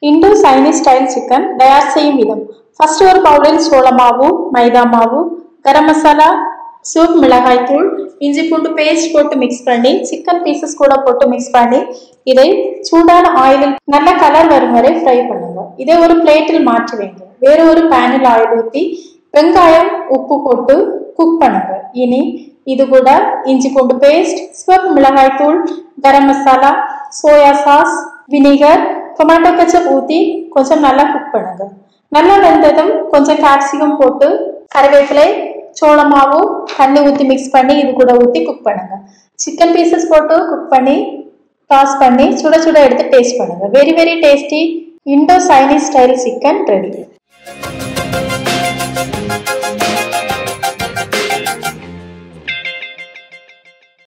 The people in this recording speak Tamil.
இண்டோ சைனீஸ் ஸ்டைல் சிக்கன் தயார் செய்யும் விதம். ஃபர்ஸ்ட் ஒரு பவுலில் சோள மாவு, மைதா மாவு, கரம் மசாலா, சூப், மிளகாய் தூள், இஞ்சி பூண்டு பேஸ்ட் போட்டு மிக்ஸ் பண்ணி சிக்கன் பீசஸ் கூட போட்டு மிக்ஸ் பண்ணி இதை சூடான ஆயிலில் நல்ல கலர் வரும் வரை ஃப்ரை பண்ணுங்க. இதை ஒரு பிளேட்டில் மாற்றி வைங்க. வேற ஒரு பேனில் ஆயில் ஊற்றி வெங்காயம் உப்பு போட்டு குக் பண்ணுங்க. இனி இது கூட இஞ்சி பூண்டு பேஸ்ட், சிவப்பு மிளகாய் தூள், garam masala, soya sauce, vinegar, tomato ketchup ஊற்றி கொஞ்சம் நல்லா குக் பண்ணுங்க. நல்லா வெந்ததும் கொஞ்சம் கேப்சிகம் போட்டு கறிவேப்பிலை, சோள மாவு, தண்ணி ஊற்றி மிக்ஸ் பண்ணி இது கூட ஊற்றி குக் பண்ணுங்க. சிக்கன் பீசஸ் போட்டு குக் பண்ணி டாஸ் பண்ணி சுட சுட எடுத்து டேஸ்ட் பண்ணுங்க. Very very tasty Indo Chinese style chicken ready.